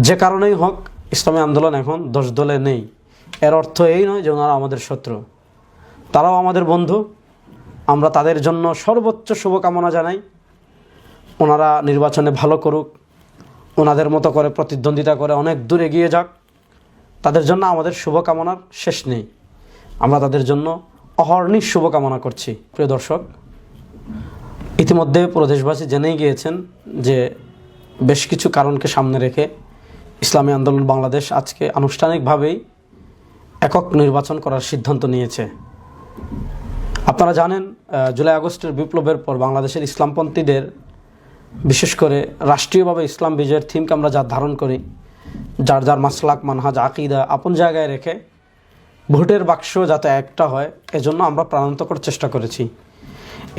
যে কারণেই হোক ইসলামী আন্দোলন এখন 10 দলে নেই। এর অর্থ এই নয় যে ওনারা আমাদের শত্রু, তারাও আমাদের বন্ধু। আমরা তাদের জন্য সর্বোচ্চ শুভকামনা জানাই। ওনারা নির্বাচনে ভালো করুক, ওনাদের মতো করে প্রতিদ্বন্দ্বিতা করে অনেক দূর এগিয়ে যাক, তাদের জন্য আমাদের শুভকামনার শেষ নেই। আমরা তাদের জন্য অহর্নিশ শুভকামনা করছি। প্রিয় দর্শক, ইতিমধ্যে পুরো দেশবাসী জেনেই গিয়েছেন যে বেশ কিছু কারণকে সামনে রেখে ইসলামী আন্দোলন বাংলাদেশ আজকে আনুষ্ঠানিকভাবেই একক নির্বাচন করার সিদ্ধান্ত নিয়েছে। আপনারা জানেন, জুলাই আগস্টের বিপ্লবের পর বাংলাদেশের ইসলামপন্থীদের, বিশেষ করে রাষ্ট্রীয়ভাবে ইসলাম বিজয়ের থিমকে আমরা যা ধারণ করি, যার যার মাসলাক, মানহাজ, আকিদা আপন জায়গায় রেখে ভোটের বাক্স যাতে একটা হয়, এজন্য আমরা প্রাণান্তকর চেষ্টা করেছি।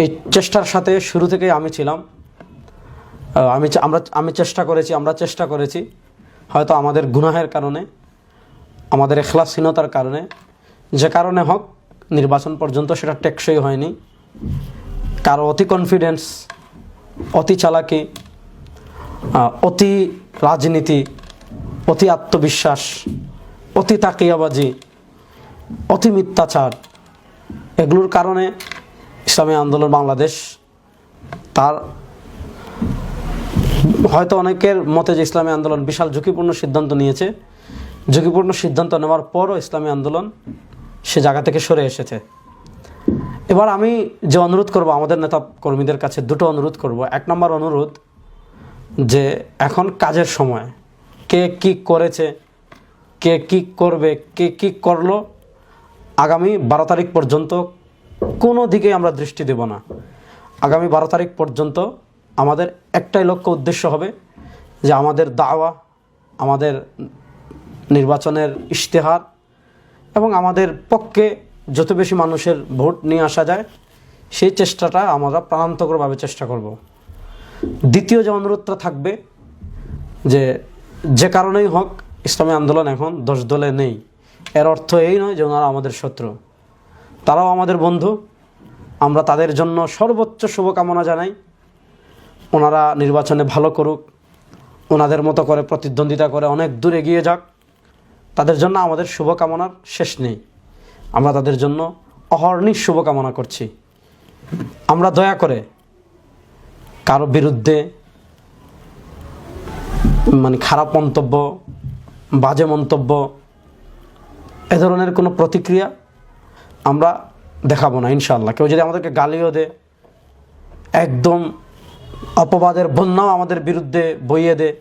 এই চেষ্টার সাথে শুরু থেকেই আমি ছিলাম। আমরা চেষ্টা করেছি হয়তো আমাদের গুনাহের কারণে, আমাদের এখলাসহীনতার কারণে, যে কারণে হোক নির্বাচন পর্যন্ত সেটা টেকসই হয়নি। কারো অতি কনফিডেন্স, অতি চালাকি, অতি রাজনীতি, অতি আত্মবিশ্বাস, অতি তাকিয়াবাজি, অতি মিথ্যাচার, এগুলোর কারণে ইসলামী আন্দোলন বাংলাদেশ তার হয়তো অনেকের মতে যে ইসলামী আন্দোলন বিশাল ঝুঁকিপূর্ণ সিদ্ধান্ত নিয়েছে। ঝুঁকিপূর্ণ সিদ্ধান্ত নেওয়ার পরও ইসলামী আন্দোলন সে জায়গা থেকে সরে এসেছে। এবার আমি যে অনুরোধ করব আমাদের নেতা কর্মীদের কাছে, দুটো অনুরোধ করব। 1 নম্বর অনুরোধ, যে এখন কাজের সময়। কে কি করেছে, কে কি করবে, কে কি করলো, আগামী 12 তারিখ পর্যন্ত কোনো দিকে আমরা দৃষ্টি দেব না। আগামী 12 তারিখ পর্যন্ত আমাদের একটাই লক্ষ্য, উদ্দেশ্য হবে যে আমাদের দাওয়া, আমাদের নির্বাচনের ইশতেহার এবং আমাদের পক্ষে যত বেশি মানুষের ভোট নিয়ে আসা যায় সেই চেষ্টাটা আমরা প্রাণান্তকরভাবে চেষ্টা করব। দ্বিতীয় যে অনুরোধটা থাকবে, যে কারণেই হোক ইসলামী আন্দোলন এখন 10 দলে নেই। এর অর্থ এই নয় যে ওনারা আমাদের শত্রু, তারাও আমাদের বন্ধু। আমরা তাদের জন্য সর্বোচ্চ শুভকামনা জানাই। ওনারা নির্বাচনে ভালো করুক, ওনাদের মতো করে প্রতিদ্বন্দ্বিতা করে অনেক দূর এগিয়ে যাক, তাদের জন্য আমাদের শুভকামনার শেষ নেই। আমরা তাদের জন্য অহর্নিশ শুভকামনা করছি। আমরা দয়া করে কারো বিরুদ্ধে খারাপ মন্তব্য, বাজে মন্তব্য, এ ধরনের কোনো প্রতিক্রিয়া আমরা দেখাবো না ইনশাআল্লাহ। কেউ যদি আমাদেরকে গালিও দেয়, একদম অপবাদের বন্যাও আমাদের বিরুদ্ধে বইয়ে দেয়,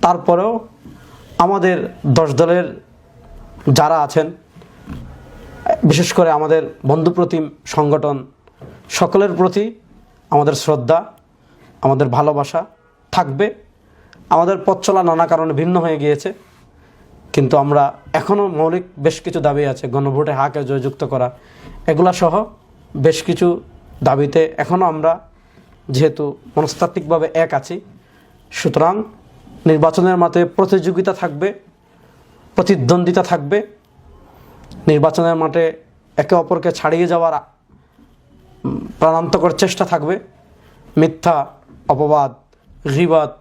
তারপরেও আমাদের 10 দলের যারা আছেন, বিশেষ করে আমাদের বন্ধুপ্রতিম সংগঠন, সকলের প্রতি আমাদের শ্রদ্ধা, আমাদের ভালোবাসা থাকবে। আমাদের পথ চলা নানা কারণে ভিন্ন হয়ে গিয়েছে, কিন্তু আমরা এখনও মৌলিক বেশ কিছু দাবি আছে, গণভোটে হাকে জয়যুক্ত করা, এগুলা সহ বেশ কিছু দাবিতে এখনও আমরা যেহেতু মনস্তাত্ত্বিকভাবে এক আছি, সুতরাং নির্বাচনের মাঠে প্রতিযোগিতা থাকবে, প্রতিদ্বন্দ্বিতা থাকবে। নির্বাচনের মাঠে একে অপরকে ছাড়িয়ে যাওয়ার প্রাণান্তকর চেষ্টা থাকবে। মিথ্যা, অপবাদ, গীবত,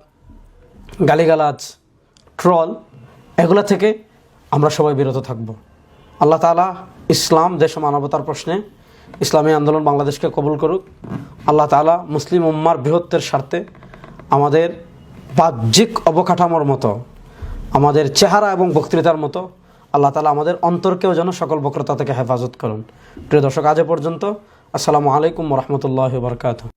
গালিগালাজ, ট্রল, এগুলা থেকে আমরা সবাই বিরত থাকব। আল্লাহ তাআলা ইসলাম, দেশ ও মানবতার প্রশ্নে ইসলামী আন্দোলন বাংলাদেশকে কবুল করুক। আল্লাহ তাআলা মুসলিম উম্মার বৃহত্তের স্বার্থে আমাদের বাহ্যিক অবকাঠামোর মতো, আমাদের চেহারা এবং বক্তৃতার মতো আল্লাহ তাআলা আমাদের অন্তরকেও যেন সকল বক্রতা থেকে হেফাজত করুন। প্রিয় দর্শক, আজ পর্যন্ত। আসসালামু আলাইকুম ওয়া রাহমাতুল্লাহি ওয়া বারাকাতুহু।